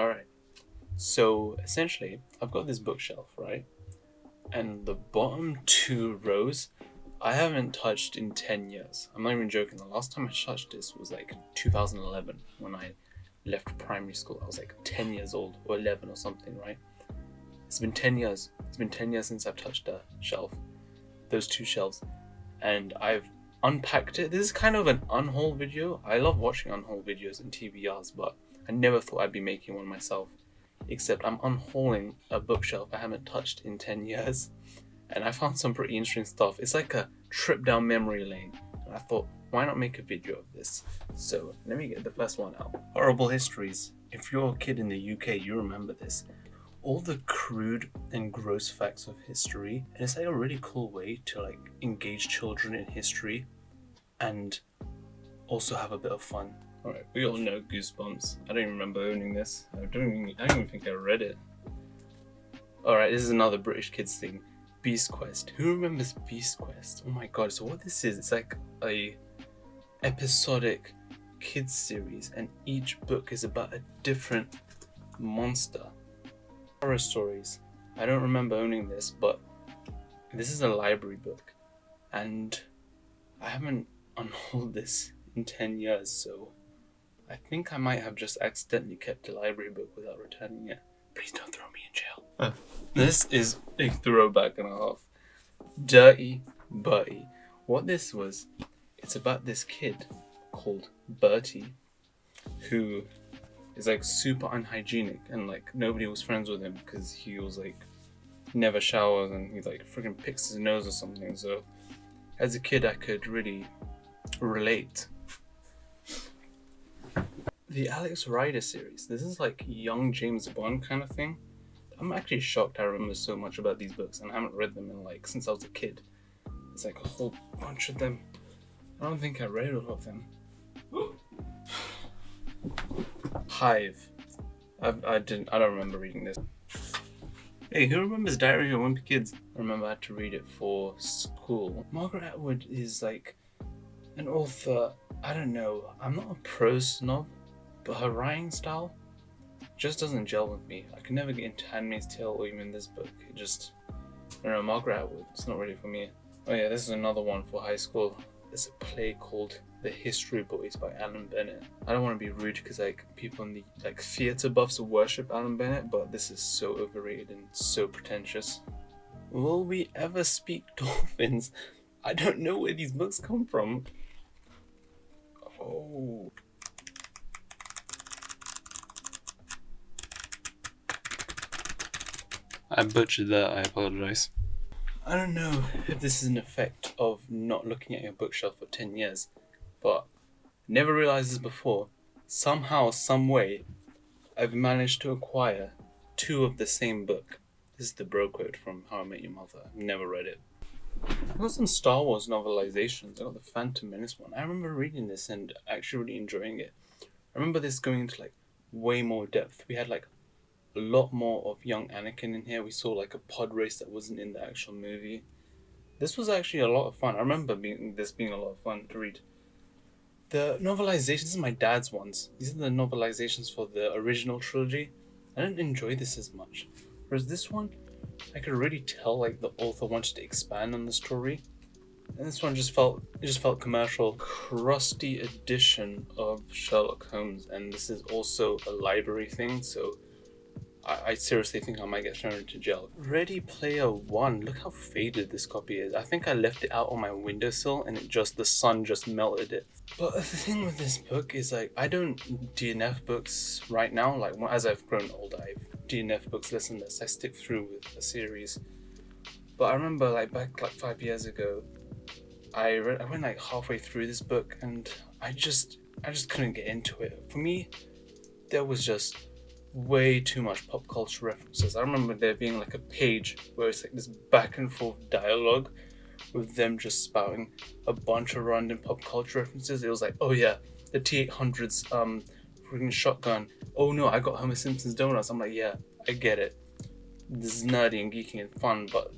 Alright, so essentially, I've got this bookshelf, right? And the bottom two rows, I haven't touched in 10 years. I'm not even joking. The last time I touched this was like 2011 when I left primary school. I was like 10 years old or 11 or something, right? It's been 10 years. It's been 10 years since I've touched a shelf, those two shelves, and I've unpacked it. This is kind of an unhaul video. I love watching unhaul videos and TBRs, but I never thought I'd be making one myself. Except I'm unhauling a bookshelf I haven't touched in 10 years. And I found some pretty interesting stuff. It's like a trip down memory lane. And I thought, why not make a video of this? So let me get the first one out. Horrible Histories. If you're a kid in the UK, you remember this. All the crude and gross facts of history. And it's like a really cool way to like engage children in history and also have a bit of fun. Alright, we all know Goosebumps. I don't even remember owning this. I don't even think I read it. Alright, this is another British kids thing. Beast Quest. Who remembers Beast Quest? Oh my god, so what this is, it's like a episodic kids series and each book is about a different monster. Horror Stories. I don't remember owning this, but this is a library book and I haven't unhauled this in 10 years, so I think I might have just accidentally kept a library book without returning it. Please don't throw me in jail. This is a throwback and a half. Dirty Bertie. What this was, it's about this kid called Bertie who is like super unhygienic and like nobody was friends with him because he was like never showers and he like freaking picks his nose or something. So as a kid I could really relate. The Alex Rider series. This is like young James Bond kind of thing. I'm actually shocked I remember so much about these books and I haven't read them in like since I was a kid. It's like a whole bunch of them. I don't think I read all of them. Hive. I don't remember reading this. Hey, who remembers Diary of Wimpy Kids? I remember I had to read it for school. Margaret Atwood is like an author. I don't know. I'm not a prose snob, but her writing style just doesn't gel with me. I can never get into Handmaid's Tale or even this book. It just, I don't know, Margaret Atwood, it's not really for me. Oh yeah, this is another one for high school. There's a play called The History Boys by Alan Bennett. I don't want to be rude because like people in the like theatre buffs worship Alan Bennett, but this is so overrated and so pretentious. Will we ever speak dolphins? I don't know where these books come from. Oh. I butchered that, I apologize. I don't know if this is an effect of not looking at your bookshelf for 10 years, but never realized this before. Somehow, some way, I've managed to acquire two of the same book. This is the bro quote from How I Met Your Mother. I've never read it. I got some Star Wars novelizations. I got the Phantom Menace one. I remember reading this and actually really enjoying it. I remember this going into like way more depth. We had like a lot more of young Anakin in here. We saw like a pod race that wasn't in the actual movie. This was actually a lot of fun. I remember this being a lot of fun to read. The novelizations, this is my dad's ones. These are the novelizations for the original trilogy. I didn't enjoy this as much. Whereas this one, I could really tell like the author wanted to expand on the story. And this one just felt commercial. Crusty edition of Sherlock Holmes, and this is also a library thing, so I seriously think I might get thrown into jail. Ready Player One. Look how faded this copy is. I think I left it out on my windowsill and the sun just melted it. But the thing with this book is like, I don't DNF books right now. Like as I've grown older, I've DNF books less and less. I stick through with a series. But I remember like back like 5 years ago, I went like halfway through this book and I just couldn't get into it. For me, there was just way too much pop culture references. I remember there being like a page where it's like this back and forth dialogue with them just spouting a bunch of random pop culture references. It was like, oh yeah, the T-800's freaking shotgun. Oh no, I got Homer Simpson's donuts. I'm like, yeah, I get it. This is nerdy and geeky and fun, but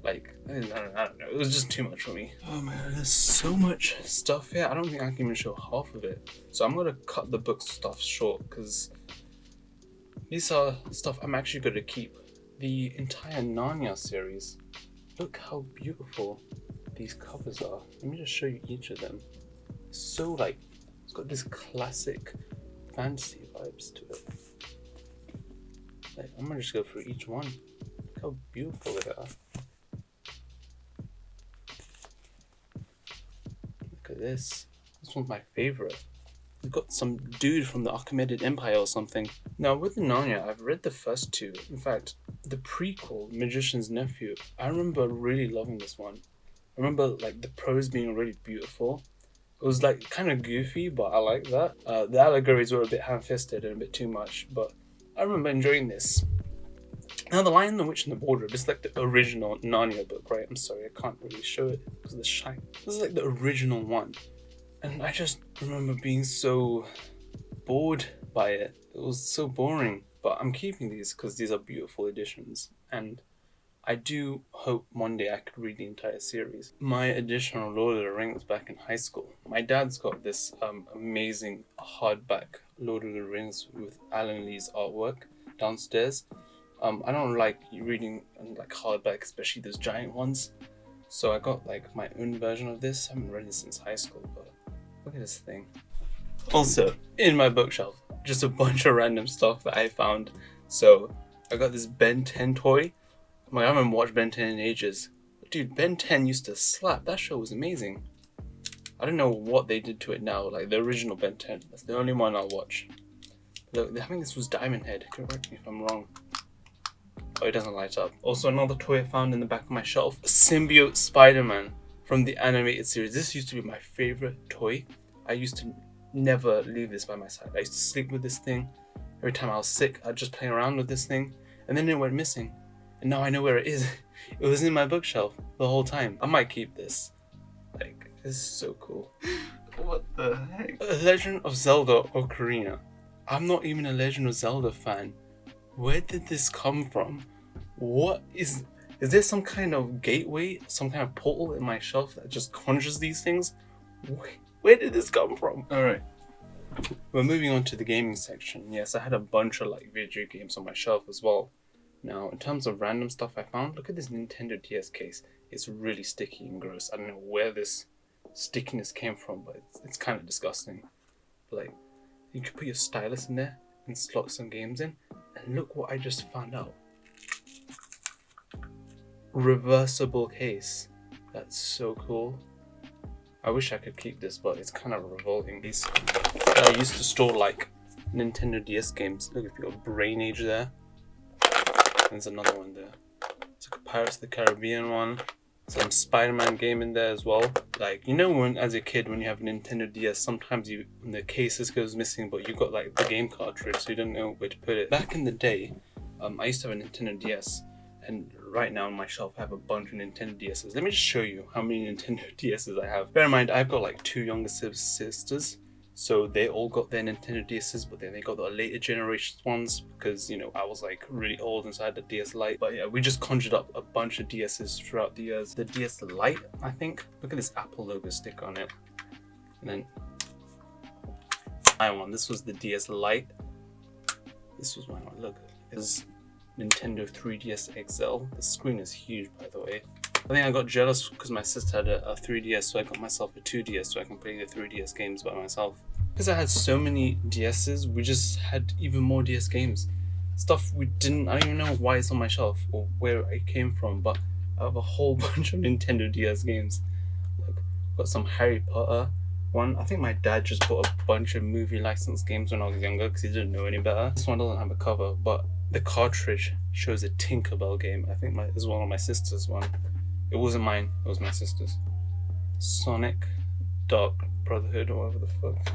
like, I don't know. It was just too much for me. Oh my god, there's so much stuff here. I don't think I can even show half of it. So I'm gonna cut the book stuff short because These are stuff I'm actually going to keep. The entire Narnia series. Look how beautiful these covers are. Let me just show you each of them. So like, it's got this classic fantasy vibes to it. Like, I'm gonna just go through each one. Look how beautiful they are. Look at this. This one's my favorite. You've got some dude from the Achaemenid Empire or something. Now with the Narnia, I've read the first two. In fact, the prequel, Magician's Nephew, I remember really loving this one. I remember like the prose being really beautiful. It was like kind of goofy, but I like that. The allegories were a bit ham-fisted and a bit too much, but I remember enjoying this. Now, The Lion, the Witch, and the Wardrobe is like the original Narnia book, right? I'm sorry, I can't really show it because of the shine. This is like the original one. And I just remember being so bored by it. It was so boring. But I'm keeping these because these are beautiful editions. And I do hope one day I could read the entire series. My edition of Lord of the Rings back in high school. My dad's got this amazing hardback Lord of the Rings with Alan Lee's artwork downstairs. I don't like reading like hardback, especially those giant ones. So I got like my own version of this. I haven't read it since high school, but look at this thing. Also, in my bookshelf, just a bunch of random stuff that I found. So I got this Ben 10 toy. I haven't watched Ben 10 in ages. But dude, Ben 10 used to slap. That show was amazing. I don't know what they did to it now, like the original Ben 10. That's the only one I'll watch. I think this was Diamond Head. Correct me if I'm wrong. Oh, it doesn't light up. Also, another toy I found in the back of my shelf. Symbiote Spider-Man from the animated series. This used to be my favorite toy. I used to never leave this by my side. I used to sleep with this thing. Every time I was sick, I'd just play around with this thing. And then it went missing. And now I know where it is. It was in my bookshelf the whole time. I might keep this. Like, this is so cool. What the heck? A Legend of Zelda Ocarina. I'm not even a Legend of Zelda fan. Where did this come from? What is there some kind of gateway, some kind of portal in my shelf that just conjures these things? Where did this come from? Alright. We're moving on to the gaming section. Yes, I had a bunch of like video games on my shelf as well. Now, in terms of random stuff I found, look at this Nintendo DS case. It's really sticky and gross. I don't know where this stickiness came from, but it's kind of disgusting. Like, you could put your stylus in there and slot some games in. And look what I just found out. Reversible case. That's so cool. I wish I could keep this, but it's kind of revolting. I used to store like Nintendo DS games. Look, if you got Brain Age there. There's another one there. It's like a Pirates of the Caribbean one. Some Spider-Man game in there as well. Like, you know when as a kid when you have a Nintendo DS, sometimes the cases goes missing, but you got like the game cartridge, so you don't know where to put it. Back in the day, I used to have a Nintendo DS, and right now on my shelf I have a bunch of Nintendo DSs. Let me just show you how many Nintendo DSs I have. Bear in mind, I've got like 2 younger sisters, so they all got their Nintendo DSs, but then they got the later generation ones because, you know, I was like really old and so I had the DS Lite. But yeah, we just conjured up a bunch of DSs throughout the years. The DS Lite, I think. Look at this Apple logo sticker on it. And then my one. This was the DS Lite. This was my one. Look, this is Nintendo 3DS XL. The screen is huge, by the way. I think I got jealous because my sister had a 3DS, so I got myself a 2DS so I can play the 3DS games by myself. Because I had so many DSs, we just had even more DS games. Stuff I don't even know why it's on my shelf or where it came from, but I have a whole bunch of Nintendo DS games. Like, got some Harry Potter one. I think my dad just bought a bunch of movie license games when I was younger because he didn't know any better. This one doesn't have a cover, but the cartridge shows a Tinkerbell game. I think this is one of my sister's one. It wasn't mine, it was my sister's. Sonic Dark Brotherhood or whatever the fuck.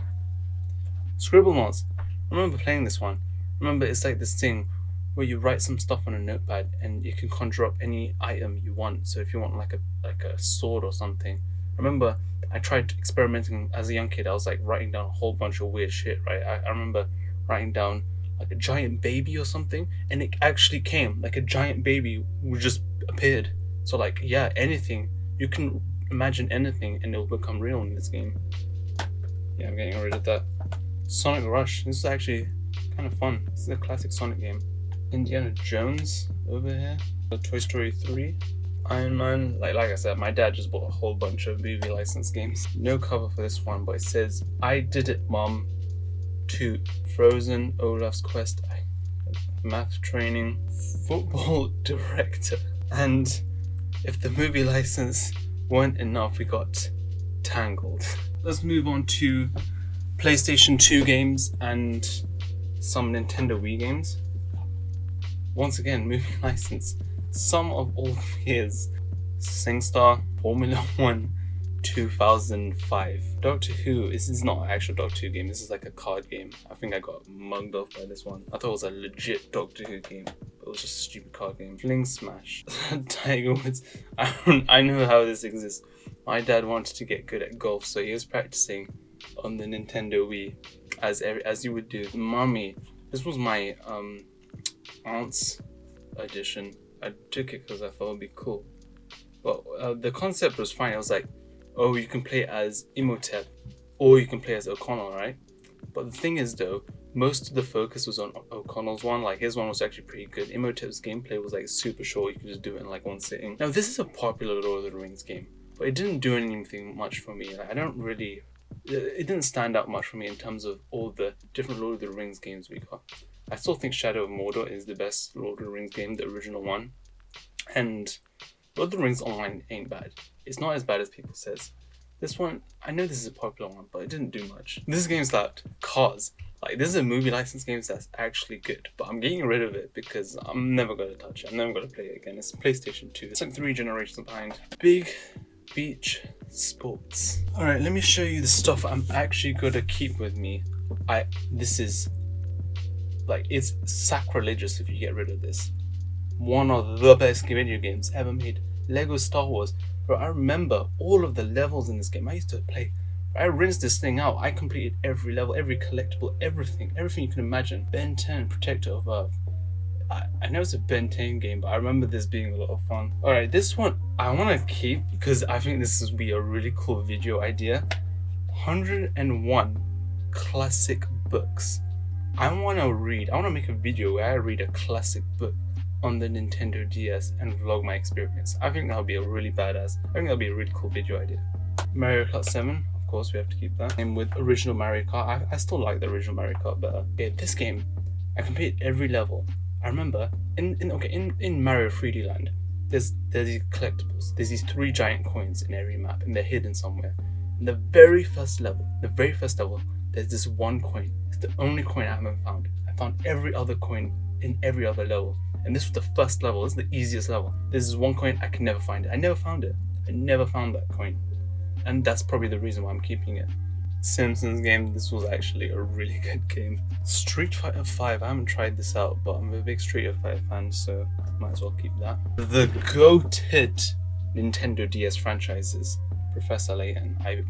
Scribblenauts. I remember playing this one. Remember, it's like this thing where you write some stuff on a notepad and you can conjure up any item you want. So if you want like a sword or something. Remember, I tried experimenting as a young kid. I was like writing down a whole bunch of weird shit, right? I remember writing down like a giant baby or something, and it actually came. Like a giant baby just appeared. So like, yeah, anything. You can imagine anything and it will become real in this game. Yeah, I'm getting rid of that. Sonic Rush. This is actually kind of fun. This is a classic Sonic game. Indiana Jones over here. Toy Story 3. Iron Man. Like I said, my dad just bought a whole bunch of movie license games. No cover for this one, but it says, "I Did It, Mom 2. Frozen, Olaf's Quest, Math Training, Football Director." And if the movie license weren't enough, we got Tangled. Let's move on to PlayStation 2 games and some Nintendo Wii games. Once again, movie license. Some of all fears. SingStar, Formula 1, 2005. Doctor Who, this is not an actual Doctor Who game, this is like a card game. I think I got mugged off by this one. I thought it was a legit Doctor Who game, but it was just a stupid card game. Fling Smash. Tiger Woods. I know how this exists. My dad wanted to get good at golf, so he was practicing on the Nintendo Wii, as you would do. Mummy. This was my aunt's edition. I took it because I thought it would be cool. Well, the concept was fine. It was like, oh, you can play as Imhotep, or you can play as O'Connell, right? But the thing is though, most of the focus was on O'Connell's one. Like his one was actually pretty good. Imhotep's gameplay was like super short. You could just do it in like one sitting. Now this is a popular Lord of the Rings game, but it didn't do anything much for me. Like, it didn't stand out much for me in terms of all the different Lord of the Rings games we got. I still think Shadow of Mordor is the best Lord of the Rings game, the original one. And Lord of the Rings Online ain't bad. It's not as bad as people says. This one, I know this is a popular one, but it didn't do much. This game slapped. Cars. Like, this is a movie license game that's actually good, but I'm getting rid of it because I'm never going to touch it. I'm never going to play it again. It's PlayStation 2. It's like 3 generations behind. Big Beach Sports. Alright, let me show you the stuff I'm actually going to keep with me. This is, like, it's sacrilegious if you get rid of this. One of the best video games ever made. Lego Star Wars. Bro, I remember all of the levels in this game. I used to play. I rinsed this thing out. I completed every level, every collectible, everything you can imagine. Ben 10, Protector of Earth. I know it's a Ben 10 game, but I remember this being a lot of fun. Alright, this one I want to keep because I think this would be a really cool video idea. 101 classic books. I want to make a video where I read a classic book on the Nintendo DS and vlog my experience. I think that would be a really badass. I think that would be a really cool video idea. Mario Kart 7, of course, we have to keep that. And with original Mario Kart, I still like the original Mario Kart better. Yeah, this game, I completed every level. I remember in Mario 3D Land, there's these collectibles. There's these 3 giant coins in every map, and they're hidden somewhere. In the very first level, there's this one coin. It's the only coin I haven't found. I found every other coin in every other level. And this was the first level. This is the easiest level. This is one coin, I can never find it. I never found it. I never found that coin. And that's probably the reason why I'm keeping it. Simpsons game, this was actually a really good game. Street Fighter 5, I haven't tried this out, but I'm a big Street Fighter fan, so might as well keep that. The goated Nintendo DS franchises. Professor Layton, I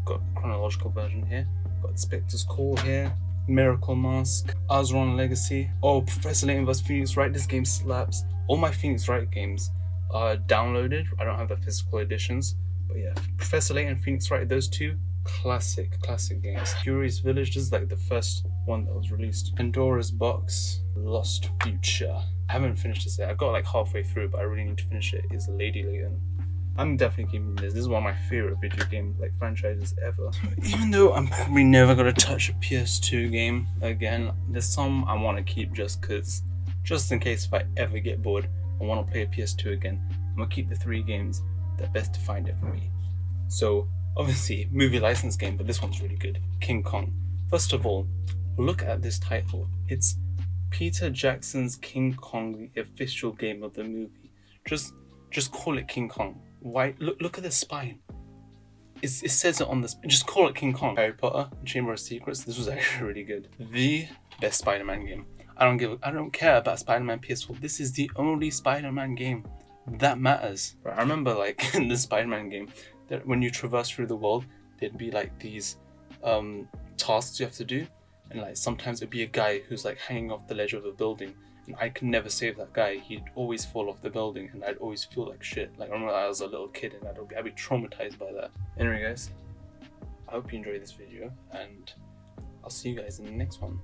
got a chronological version here. Got Spectre's Call here. Miracle Mask, Azron Legacy. Oh, Professor Layton vs Phoenix Wright, this game slaps. All my Phoenix Wright games are downloaded. I don't have the physical editions, but yeah, Professor Layton and Phoenix Wright, those two, classic games. Curious Village, this is like the first one that was released. Pandora's Box, Lost Future. I haven't finished this yet. I got like halfway through, but I really need to finish it. Is Lady Layton. I'm definitely keeping this. This is one of my favorite video game franchises ever. Even though I'm probably never gonna touch a PS2 game again, there's some I want to keep just in case if I ever get bored and want to play a PS2 again, I'm gonna keep the 3 games that best defined it for me. So obviously movie license game, but this one's really good. King Kong. First of all, look at this title. It's Peter Jackson's King Kong, the official game of the movie. Just call it King Kong. Why? Look at the spine. It says it on the spine. Just call it King Kong. Harry Potter, Chamber of Secrets. This was actually really good. The best Spider-Man game. I don't care about Spider-Man PS4. This is the only Spider-Man game that matters. I remember like in the Spider-Man game that when you traverse through the world, there'd be like these tasks you have to do, and like sometimes it'd be a guy who's like hanging off the ledge of a building. And I could never save that guy. He'd always fall off the building and I'd always feel like shit. Like I remember I was a little kid and I'd be traumatized by that. Anyway guys, I hope you enjoyed this video and I'll see you guys in the next one.